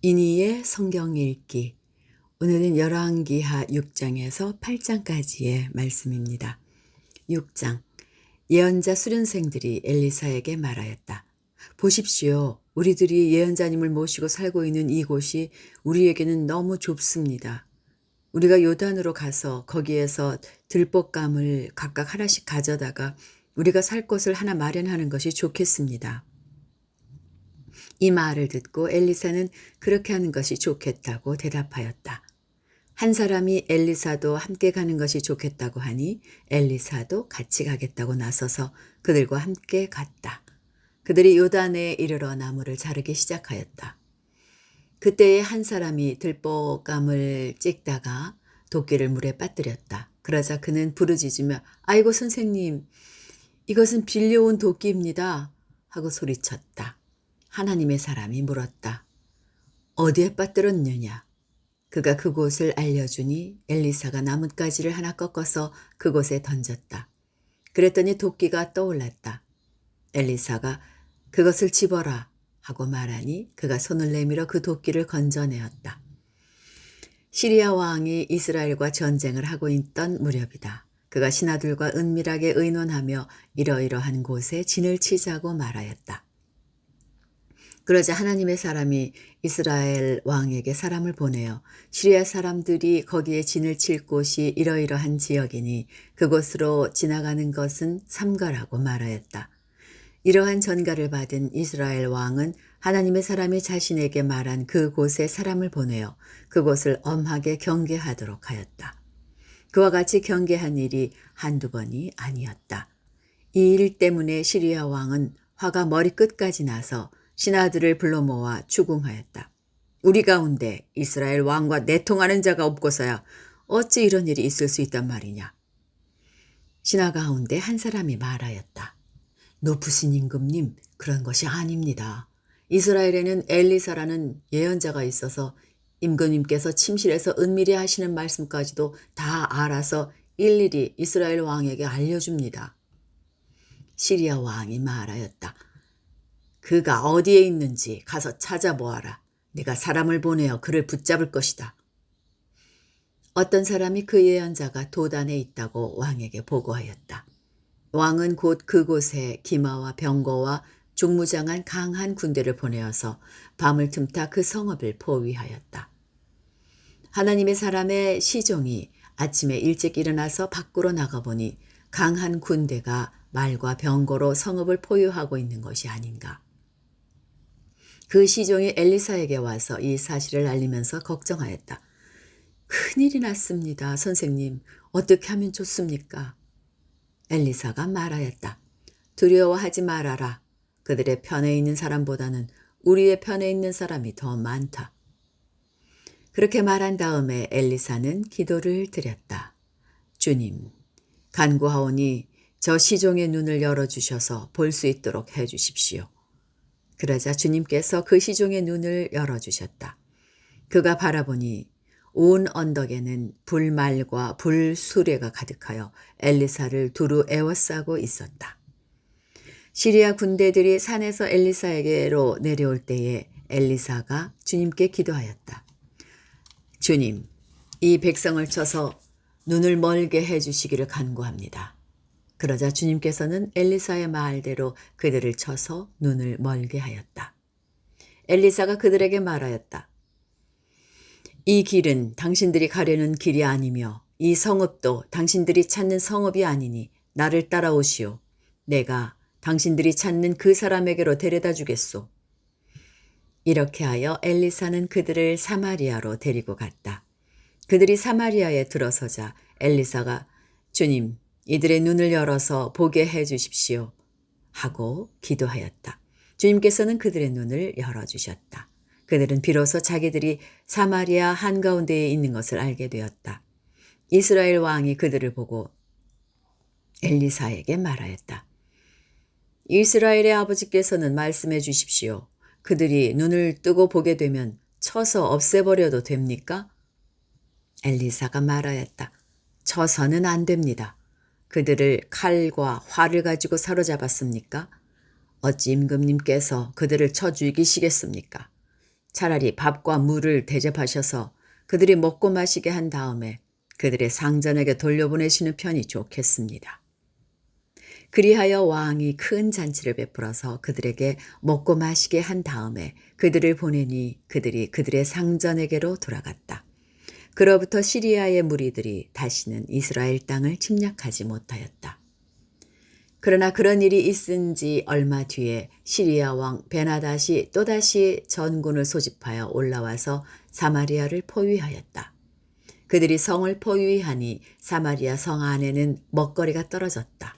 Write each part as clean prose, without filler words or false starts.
이니의 성경 읽기. 오늘은 열왕기하 6장에서 8장까지의 말씀입니다. 6장. 예언자 수련생들이 엘리사에게 말하였다. 보십시오. 우리들이 예언자님을 모시고 살고 있는 이곳이 우리에게는 너무 좁습니다. 우리가 요단으로 가서 거기에서 들볶감을 각각 하나씩 가져다가 우리가 살 곳을 하나 마련하는 것이 좋겠습니다. 이 말을 듣고 엘리사는 그렇게 하는 것이 좋겠다고 대답하였다. 한 사람이 엘리사도 함께 가는 것이 좋겠다고 하니 엘리사도 같이 가겠다고 나서서 그들과 함께 갔다. 그들이 요단에 이르러 나무를 자르기 시작하였다. 그때에 한 사람이 들볶감을 찍다가 도끼를 물에 빠뜨렸다. 그러자 그는 부르짖으며 아이고 선생님, 이것은 빌려온 도끼입니다 하고 소리쳤다. 하나님의 사람이 물었다. 어디에 빠뜨렸느냐? 그가 그곳을 알려주니 엘리사가 나뭇가지를 하나 꺾어서 그곳에 던졌다. 그랬더니 도끼가 떠올랐다. 엘리사가 그것을 집어라 하고 말하니 그가 손을 내밀어 그 도끼를 건져내었다. 시리아 왕이 이스라엘과 전쟁을 하고 있던 무렵이다. 그가 신하들과 은밀하게 의논하며 이러이러한 곳에 진을 치자고 말하였다. 그러자 하나님의 사람이 이스라엘 왕에게 사람을 보내어 시리아 사람들이 거기에 진을 칠 곳이 이러이러한 지역이니 그곳으로 지나가는 것은 삼가라고 말하였다. 이러한 전가를 받은 이스라엘 왕은 하나님의 사람이 자신에게 말한 그곳에 사람을 보내어 그곳을 엄하게 경계하도록 하였다. 그와 같이 경계한 일이 한두 번이 아니었다. 이 일 때문에 시리아 왕은 화가 머리끝까지 나서 신하들을 불러 모아 추궁하였다. 우리 가운데 이스라엘 왕과 내통하는 자가 없고서야 어찌 이런 일이 있을 수 있단 말이냐. 신하 가운데 한 사람이 말하였다. 높으신 임금님, 그런 것이 아닙니다. 이스라엘에는 엘리사라는 예언자가 있어서 임금님께서 침실에서 은밀히 하시는 말씀까지도 다 알아서 일일이 이스라엘 왕에게 알려줍니다. 시리아 왕이 말하였다. 그가 어디에 있는지 가서 찾아보아라. 내가 사람을 보내어 그를 붙잡을 것이다. 어떤 사람이 그 예언자가 도단에 있다고 왕에게 보고하였다. 왕은 곧 그곳에 기마와 병거와 중무장한 강한 군대를 보내어서 밤을 틈타 그 성읍을 포위하였다. 하나님의 사람의 시종이 아침에 일찍 일어나서 밖으로 나가보니 강한 군대가 말과 병거로 성읍을 포위하고 있는 것이 아닌가. 그 시종이 엘리사에게 와서 이 사실을 알리면서 걱정하였다. 큰일이 났습니다. 선생님, 어떻게 하면 좋습니까? 엘리사가 말하였다. 두려워하지 말아라. 그들의 편에 있는 사람보다는 우리의 편에 있는 사람이 더 많다. 그렇게 말한 다음에 엘리사는 기도를 드렸다. 주님, 간구하오니 저 시종의 눈을 열어주셔서 볼 수 있도록 해주십시오. 그러자 주님께서 그 시종의 눈을 열어주셨다. 그가 바라보니 온 언덕에는 불말과 불수레가 가득하여 엘리사를 두루 에워싸고 있었다. 시리아 군대들이 산에서 엘리사에게로 내려올 때에 엘리사가 주님께 기도하였다. 주님, 이 백성을 쳐서 눈을 멀게 해주시기를 간구합니다. 그러자 주님께서는 엘리사의 말대로 그들을 쳐서 눈을 멀게 하였다. 엘리사가 그들에게 말하였다. 이 길은 당신들이 가려는 길이 아니며 이 성읍도 당신들이 찾는 성읍이 아니니 나를 따라오시오. 내가 당신들이 찾는 그 사람에게로 데려다 주겠소. 이렇게 하여 엘리사는 그들을 사마리아로 데리고 갔다. 그들이 사마리아에 들어서자 엘리사가 주님, 이들의 눈을 열어서 보게 해 주십시오 하고 기도하였다. 주님께서는 그들의 눈을 열어주셨다. 그들은 비로소 자기들이 사마리아 한가운데에 있는 것을 알게 되었다. 이스라엘 왕이 그들을 보고 엘리사에게 말하였다. 이스라엘의 아버지께서는 말씀해 주십시오. 그들이 눈을 뜨고 보게 되면 쳐서 없애버려도 됩니까? 엘리사가 말하였다. 쳐서는 안 됩니다. 그들을 칼과 활을 가지고 사로잡았습니까? 어찌 임금님께서 그들을 쳐 죽이시겠습니까? 차라리 밥과 물을 대접하셔서 그들이 먹고 마시게 한 다음에 그들의 상전에게 돌려보내시는 편이 좋겠습니다. 그리하여 왕이 큰 잔치를 베풀어서 그들에게 먹고 마시게 한 다음에 그들을 보내니 그들이 그들의 상전에게로 돌아갔다. 그로부터 시리아의 무리들이 다시는 이스라엘 땅을 침략하지 못하였다. 그러나 그런 일이 있은 지 얼마 뒤에 시리아 왕 베나닷이 또다시 전군을 소집하여 올라와서 사마리아를 포위하였다. 그들이 성을 포위하니 사마리아 성 안에는 먹거리가 떨어졌다.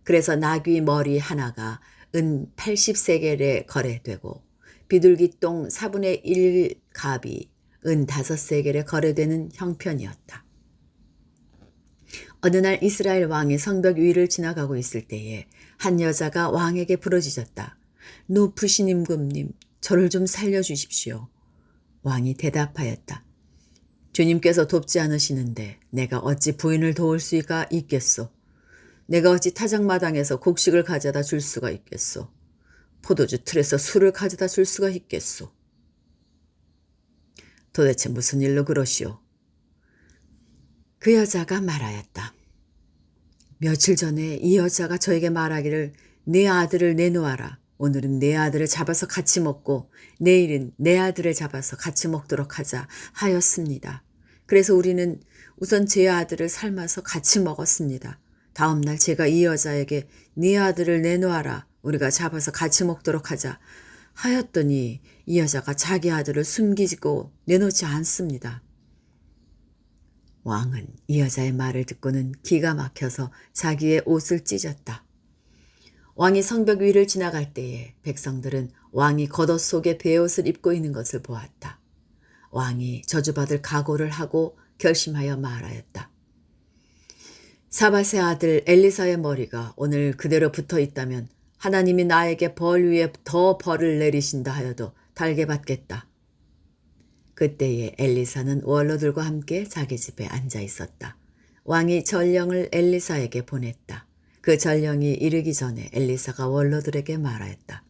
그래서 나귀 머리 하나가 은 80세겔에 거래되고 비둘기똥 4분의 1갑이 은 5세겔에 거래되는 형편이었다. 어느 날 이스라엘 왕이 성벽 위를 지나가고 있을 때에 한 여자가 왕에게 부르짖었다. 높으신 임금님, 저를 좀 살려주십시오. 왕이 대답하였다. 주님께서 돕지 않으시는데 내가 어찌 부인을 도울 수가 있겠소. 내가 어찌 타작마당에서 곡식을 가져다 줄 수가 있겠소. 포도주 틀에서 술을 가져다 줄 수가 있겠소. 도대체 무슨 일로 그러시오? 그 여자가 말하였다. 며칠 전에 이 여자가 저에게 말하기를 내 아들을 내놓아라. 오늘은 내 아들을 잡아서 같이 먹고 내일은 내 아들을 잡아서 같이 먹도록 하자 하였습니다. 그래서 우리는 우선 제 아들을 삶아서 같이 먹었습니다. 다음 날 제가 이 여자에게 네 아들을 내놓아라. 우리가 잡아서 같이 먹도록 하자 하였더니 이 여자가 자기 아들을 숨기고 내놓지 않습니다. 왕은 이 여자의 말을 듣고는 기가 막혀서 자기의 옷을 찢었다. 왕이 성벽 위를 지나갈 때에 백성들은 왕이 겉옷 속에 베옷을 입고 있는 것을 보았다. 왕이 저주받을 각오를 하고 결심하여 말하였다. 사밧의 아들 엘리사의 머리가 오늘 그대로 붙어 있다면 하나님이 나에게 벌 위에 더 벌을 내리신다 하여도 달게 받겠다. 그때에 엘리사는 원로들과 함께 자기 집에 앉아 있었다. 왕이 전령을 엘리사에게 보냈다. 그 전령이 이르기 전에 엘리사가 원로들에게 말하였다.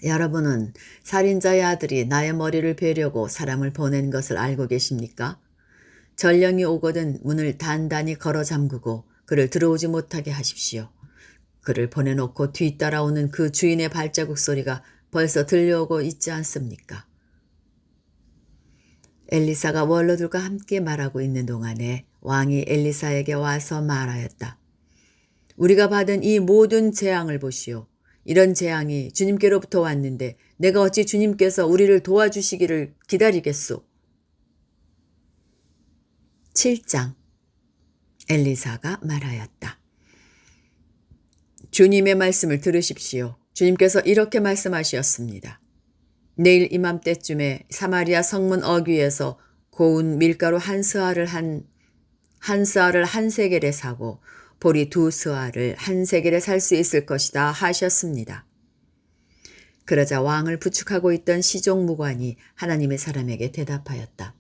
여러분은 살인자의 아들이 나의 머리를 베려고 사람을 보낸 것을 알고 계십니까? 전령이 오거든 문을 단단히 걸어 잠그고 그를 들어오지 못하게 하십시오. 그를 보내놓고 뒤따라오는 그 주인의 발자국 소리가 벌써 들려오고 있지 않습니까? 엘리사가 원로들과 함께 말하고 있는 동안에 왕이 엘리사에게 와서 말하였다. 우리가 받은 이 모든 재앙을 보시오. 이런 재앙이 주님께로부터 왔는데 내가 어찌 주님께서 우리를 도와주시기를 기다리겠소. 7장 엘리사가 말하였다. 주님의 말씀을 들으십시오. 주님께서 이렇게 말씀하셨습니다. 내일 이맘때쯤에 사마리아 성문 어귀에서 고운 밀가루 한 스아를 한 세겔에 사고 보리 2스아를 한 세겔에 살 수 있을 것이다 하셨습니다. 그러자 왕을 부축하고 있던 시종 무관이 하나님의 사람에게 대답하였다.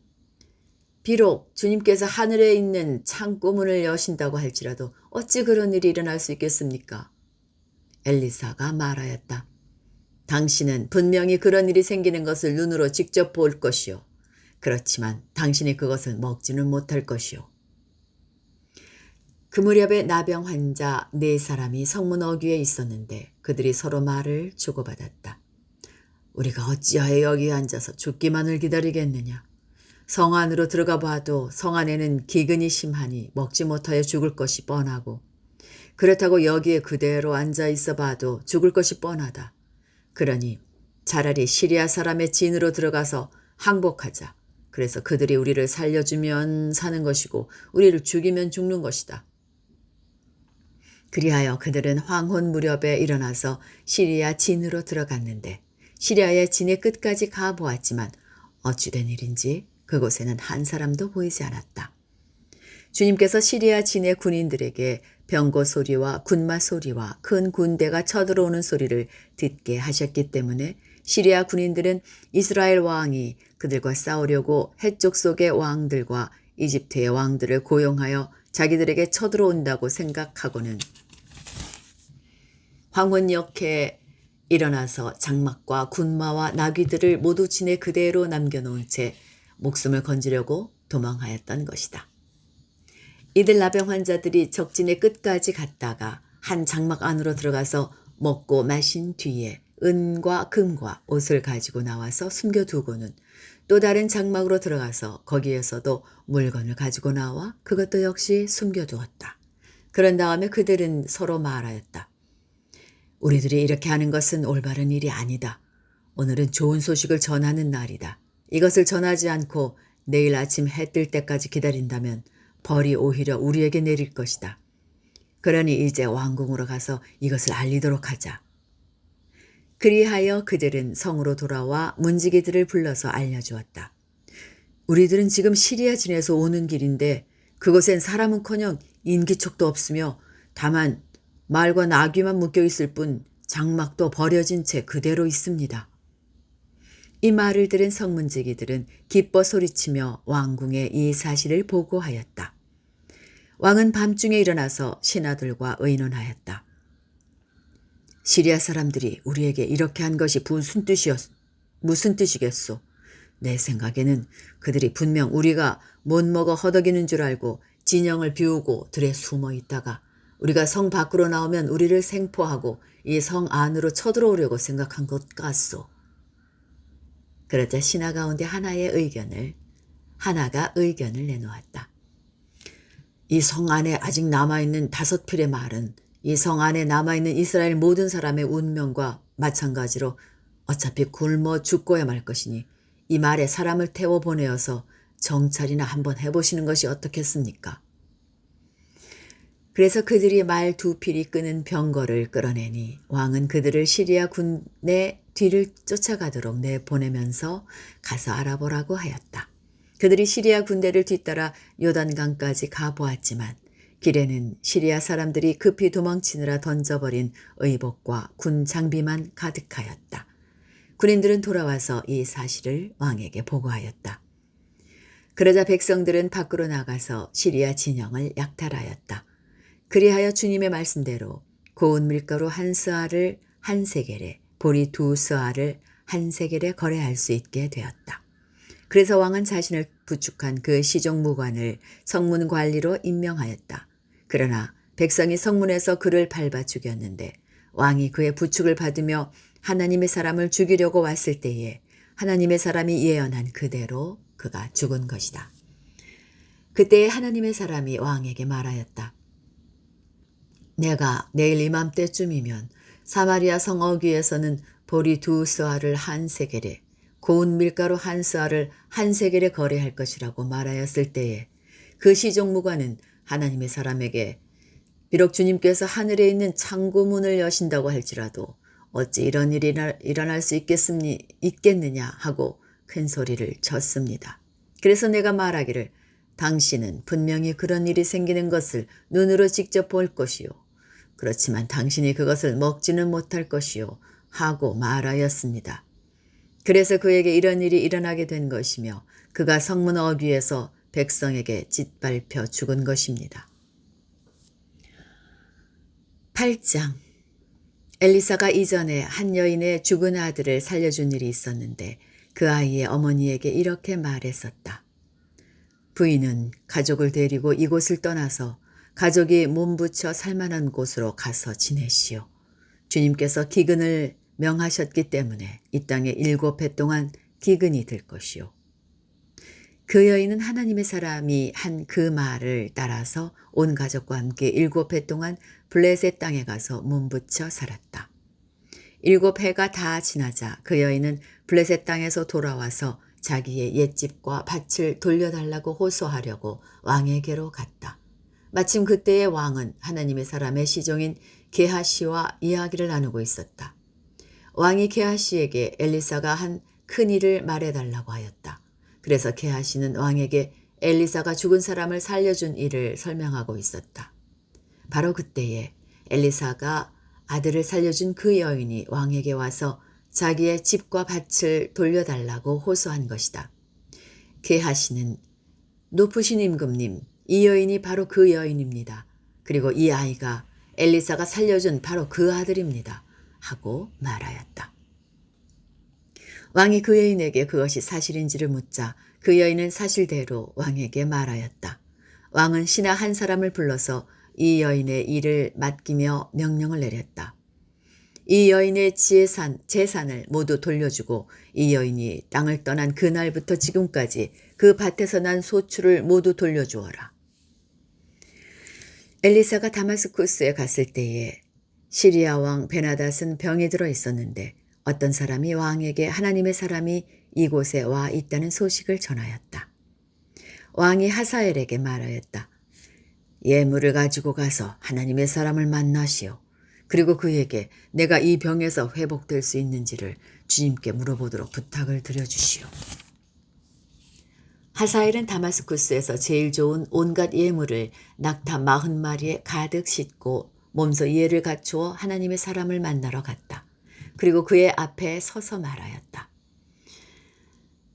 비록 주님께서 하늘에 있는 창고 문을 여신다고 할지라도 어찌 그런 일이 일어날 수 있겠습니까? 엘리사가 말하였다. 당신은 분명히 그런 일이 생기는 것을 눈으로 직접 볼 것이요. 그렇지만 당신이 그것을 먹지는 못할 것이요. 그 무렵에 나병 환자 4사람이 성문 어귀에 있었는데 그들이 서로 말을 주고받았다. 우리가 어찌하여 여기 앉아서 죽기만을 기다리겠느냐. 성 안으로 들어가 봐도 성 안에는 기근이 심하니 먹지 못하여 죽을 것이 뻔하고 그렇다고 여기에 그대로 앉아 있어 봐도 죽을 것이 뻔하다. 그러니 차라리 시리아 사람의 진으로 들어가서 항복하자. 그래서 그들이 우리를 살려주면 사는 것이고 우리를 죽이면 죽는 것이다. 그리하여 그들은 황혼 무렵에 일어나서 시리아 진으로 들어갔는데 시리아의 진의 끝까지 가보았지만 어찌된 일인지 그곳에는 한 사람도 보이지 않았다. 주님께서 시리아 진의 군인들에게 병거 소리와 군마 소리와 큰 군대가 쳐들어오는 소리를 듣게 하셨기 때문에 시리아 군인들은 이스라엘 왕이 그들과 싸우려고 해쪽 속의 왕들과 이집트의 왕들을 고용하여 자기들에게 쳐들어온다고 생각하고는 황혼역에 일어나서 장막과 군마와 나귀들을 모두 진에 그대로 남겨놓은 채 목숨을 건지려고 도망하였던 것이다. 이들 나병 환자들이 적진의 끝까지 갔다가 한 장막 안으로 들어가서 먹고 마신 뒤에 은과 금과 옷을 가지고 나와서 숨겨두고는 또 다른 장막으로 들어가서 거기에서도 물건을 가지고 나와 그것도 역시 숨겨두었다. 그런 다음에 그들은 서로 말하였다. 우리들이 이렇게 하는 것은 올바른 일이 아니다. 오늘은 좋은 소식을 전하는 날이다. 이것을 전하지 않고 내일 아침 해 뜰 때까지 기다린다면 벌이 오히려 우리에게 내릴 것이다. 그러니 이제 왕궁으로 가서 이것을 알리도록 하자. 그리하여 그들은 성으로 돌아와 문지기들을 불러서 알려주었다. 우리들은 지금 시리아 진에서 오는 길인데 그곳엔 사람은커녕 인기척도 없으며 다만 말과 나귀만 묶여 있을 뿐 장막도 버려진 채 그대로 있습니다. 이 말을 들은 성문지기들은 기뻐 소리치며 왕궁에 이 사실을 보고하였다. 왕은 밤중에 일어나서 신하들과 의논하였다. 시리아 사람들이 우리에게 이렇게 한 것이 무슨 뜻이겠소? 내 생각에는 그들이 분명 우리가 못 먹어 허덕이는 줄 알고 진영을 비우고 들에 숨어 있다가 우리가 성 밖으로 나오면 우리를 생포하고 이 성 안으로 쳐들어오려고 생각한 것 같소. 그러자 신하 가운데 하나가 의견을 내놓았다. 이 성 안에 아직 남아있는 5필의 말은 이 성 안에 남아있는 이스라엘 모든 사람의 운명과 마찬가지로 어차피 굶어 죽고야 말 것이니 이 말에 사람을 태워 보내어서 정찰이나 한번 해보시는 것이 어떻겠습니까? 그래서 그들이 말 2필이 끄는 병거를 끌어내니 왕은 그들을 시리아 군의 뒤를 쫓아가도록 내보내면서 가서 알아보라고 하였다. 그들이 시리아 군대를 뒤따라 요단강까지 가보았지만 길에는 시리아 사람들이 급히 도망치느라 던져버린 의복과 군 장비만 가득하였다. 군인들은 돌아와서 이 사실을 왕에게 보고하였다. 그러자 백성들은 밖으로 나가서 시리아 진영을 약탈하였다. 그리하여 주님의 말씀대로 고운 밀가루 1스아를 1세겔에 보리 2스아를 1세겔에 거래할 수 있게 되었다. 그래서 왕은 자신을 부축한 그 시종무관을 성문 관리로 임명하였다. 그러나 백성이 성문에서 그를 밟아 죽였는데 왕이 그의 부축을 받으며 하나님의 사람을 죽이려고 왔을 때에 하나님의 사람이 예언한 그대로 그가 죽은 것이다. 그때 하나님의 사람이 왕에게 말하였다. 내가 내일 이맘때쯤이면 사마리아 성 어귀에서는 보리 2스아를 1세겔에 고운 밀가루 1스아를 1세겔에 거래할 것이라고 말하였을 때에 그 시종무관은 하나님의 사람에게 비록 주님께서 하늘에 있는 창고문을 여신다고 할지라도 어찌 이런 일이 일어날 수 있겠느냐 하고 큰 소리를 쳤습니다. 그래서 내가 말하기를 당신은 분명히 그런 일이 생기는 것을 눈으로 직접 볼 것이요. 그렇지만 당신이 그것을 먹지는 못할 것이요 하고 말하였습니다. 그래서 그에게 이런 일이 일어나게 된 것이며 그가 성문 어귀에서 백성에게 짓밟혀 죽은 것입니다. 8장. 엘리사가 이전에 한 여인의 죽은 아들을 살려준 일이 있었는데 그 아이의 어머니에게 이렇게 말했었다. 부인은 가족을 데리고 이곳을 떠나서 가족이 몸부쳐 살만한 곳으로 가서 지내시오. 주님께서 기근을 명하셨기 때문에 이 땅에 7해 동안 기근이 들 것이오. 그 여인은 하나님의 사람이 한 그 말을 따라서 온 가족과 함께 7해 동안 블레셋 땅에 가서 몸부쳐 살았다. 7해가 다 지나자 그 여인은 블레셋 땅에서 돌아와서 자기의 옛집과 밭을 돌려달라고 호소하려고 왕에게로 갔다. 마침 그때의 왕은 하나님의 사람의 시종인 게하시와 이야기를 나누고 있었다. 왕이 게하시에게 엘리사가 한 큰일을 말해달라고 하였다. 그래서 게하시는 왕에게 엘리사가 죽은 사람을 살려준 일을 설명하고 있었다. 바로 그때에 엘리사가 아들을 살려준 그 여인이 왕에게 와서 자기의 집과 밭을 돌려달라고 호소한 것이다. 게하시는 높으신 임금님, 이 여인이 바로 그 여인입니다. 그리고 이 아이가 엘리사가 살려준 바로 그 아들입니다. 하고 말하였다. 왕이 그 여인에게 그것이 사실인지를 묻자 그 여인은 사실대로 왕에게 말하였다. 왕은 신하 한 사람을 불러서 이 여인의 일을 맡기며 명령을 내렸다. 이 여인의 재산을 모두 돌려주고 이 여인이 땅을 떠난 그날부터 지금까지 그 밭에서 난 소출을 모두 돌려주어라. 엘리사가 다마스쿠스에 갔을 때에 시리아 왕 베나닷은 병이 들어 있었는데 어떤 사람이 왕에게 하나님의 사람이 이곳에 와 있다는 소식을 전하였다. 왕이 하사엘에게 말하였다. 예물을 가지고 가서 하나님의 사람을 만나시오. 그리고 그에게 내가 이 병에서 회복될 수 있는지를 주님께 물어보도록 부탁을 드려주시오. 하사엘은 다마스쿠스에서 제일 좋은 온갖 예물을 낙타 40마리에 가득 싣고 몸소 예를 갖추어 하나님의 사람을 만나러 갔다. 그리고 그의 앞에 서서 말하였다.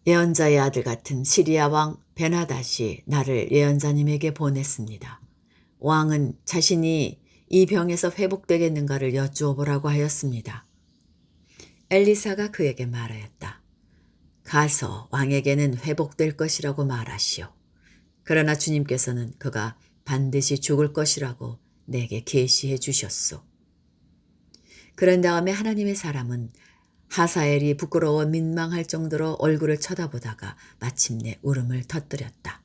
예언자의 아들 같은 시리아 왕 베나닷이 나를 예언자님에게 보냈습니다. 왕은 자신이 이 병에서 회복되겠는가를 여쭈어 보라고 하였습니다. 엘리사가 그에게 말하였다. 가서 왕에게는 회복될 것이라고 말하시오. 그러나 주님께서는 그가 반드시 죽을 것이라고 내게 계시해 주셨소. 그런 다음에 하나님의 사람은 하사엘이 부끄러워 민망할 정도로 얼굴을 쳐다보다가 마침내 울음을 터뜨렸다.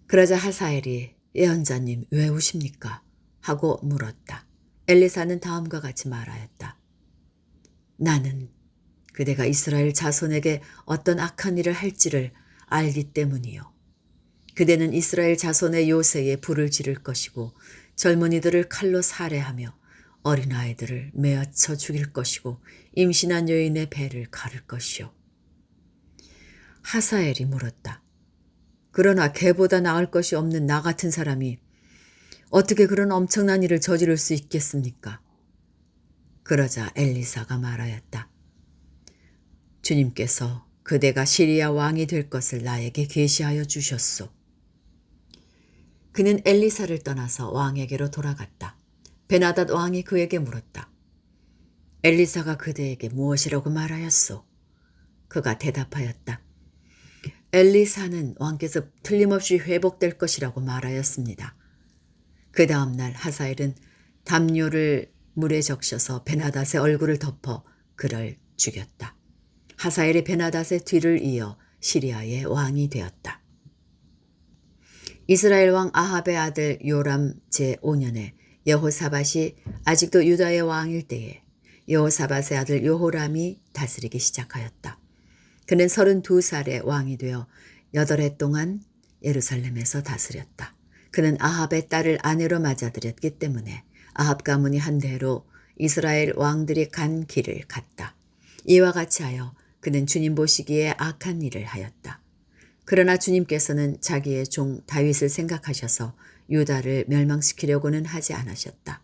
그러자 하사엘이 예언자님 왜 우십니까? 하고 물었다. 엘리사는 다음과 같이 말하였다. 나는 그대가 이스라엘 자손에게 어떤 악한 일을 할지를 알기 때문이요. 그대는 이스라엘 자손의 요새에 불을 지를 것이고 젊은이들을 칼로 살해하며 어린아이들을 메어쳐 죽일 것이고 임신한 여인의 배를 가를 것이요. 하사엘이 물었다. 그러나 개보다 나을 것이 없는 나 같은 사람이 어떻게 그런 엄청난 일을 저지를 수 있겠습니까? 그러자 엘리사가 말하였다. 주님께서 그대가 시리아 왕이 될 것을 나에게 계시하여 주셨소. 그는 엘리사를 떠나서 왕에게로 돌아갔다. 베나닷 왕이 그에게 물었다. 엘리사가 그대에게 무엇이라고 말하였소? 그가 대답하였다. 엘리사는 왕께서 틀림없이 회복될 것이라고 말하였습니다. 그 다음 날 하사엘은 담요를 물에 적셔서 베나닷의 얼굴을 덮어 그를 죽였다. 하사엘이 베나닷의 뒤를 이어 시리아의 왕이 되었다. 이스라엘 왕 아합의 아들 요람 제5년에 여호사밧이 아직도 유다의 왕일 때에 여호사밧의 아들 요호람이 다스리기 시작하였다. 그는 32살의 왕이 되어 8해 동안 예루살렘에서 다스렸다. 그는 아합의 딸을 아내로 맞아들였기 때문에 아합 가문이 한 대로 이스라엘 왕들이 간 길을 갔다. 이와 같이 하여 그는 주님 보시기에 악한 일을 하였다. 그러나 주님께서는 자기의 종 다윗을 생각하셔서 유다를 멸망시키려고는 하지 않으셨다.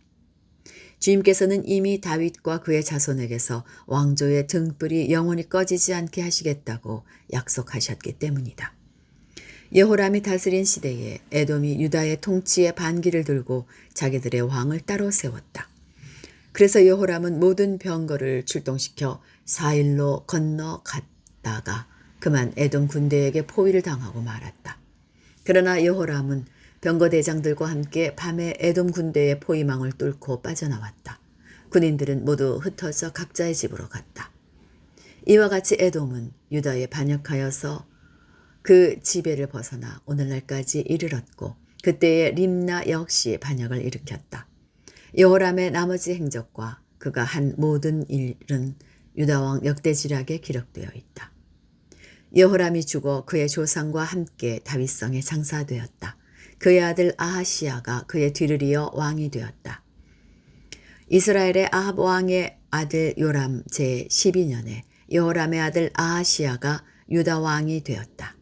주님께서는 이미 다윗과 그의 자손에게서 왕조의 등불이 영원히 꺼지지 않게 하시겠다고 약속하셨기 때문이다. 여호람이 다스린 시대에 에돔이 유다의 통치에 반기를 들고 자기들의 왕을 따로 세웠다. 그래서 여호람은 모든 병거를 출동시켜 사일로 건너갔다가 그만 에돔 군대에게 포위를 당하고 말았다. 그러나 여호람은 병거 대장들과 함께 밤에 에돔 군대의 포위망을 뚫고 빠져나왔다. 군인들은 모두 흩어져 각자의 집으로 갔다. 이와 같이 에돔은 유다에 반역하여서 그 지배를 벗어나 오늘날까지 이르렀고 그때의 림나 역시 반역을 일으켰다. 여호람의 나머지 행적과 그가 한 모든 일은 유다왕 역대지략에 기록되어 있다. 여호람이 죽어 그의 조상과 함께 다윗성에 장사되었다. 그의 아들 아하시야가 그의 뒤를 이어 왕이 되었다. 이스라엘의 아합 왕의 아들 요람 제12년에 여호람의 아들 아하시야가 유다 왕이 되었다.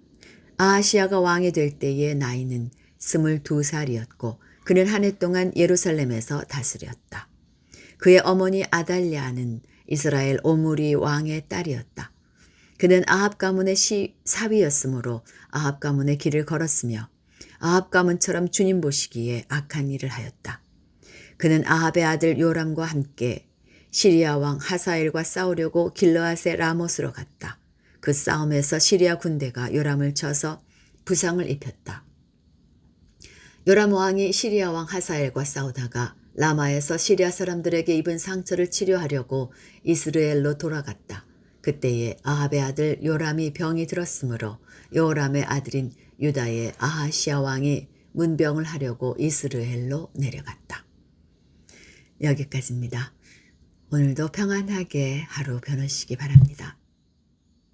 아하시야가 왕이 될 때의 나이는 22살이었고 그는 한 해 동안 예루살렘에서 다스렸다. 그의 어머니 아달랴는 이스라엘 오므리 왕의 딸이었다. 그는 아합 가문의 사위였으므로 아합 가문의 길을 걸었으며 아합 가문처럼 주님 보시기에 악한 일을 하였다. 그는 아합의 아들 요람과 함께 시리아 왕 하사엘과 싸우려고 길르앗의 라못으로 갔다. 그 싸움에서 시리아 군대가 요람을 쳐서 부상을 입혔다. 요람 왕이 시리아 왕 하사엘과 싸우다가 라마에서 시리아 사람들에게 입은 상처를 치료하려고 이스라엘로 돌아갔다. 그때에 아합의 아들 요람이 병이 들었으므로 요람의 아들인 유다의 아하시아 왕이 문병을 하려고 이스라엘로 내려갔다. 여기까지입니다. 오늘도 평안하게 하루 보내시기 바랍니다.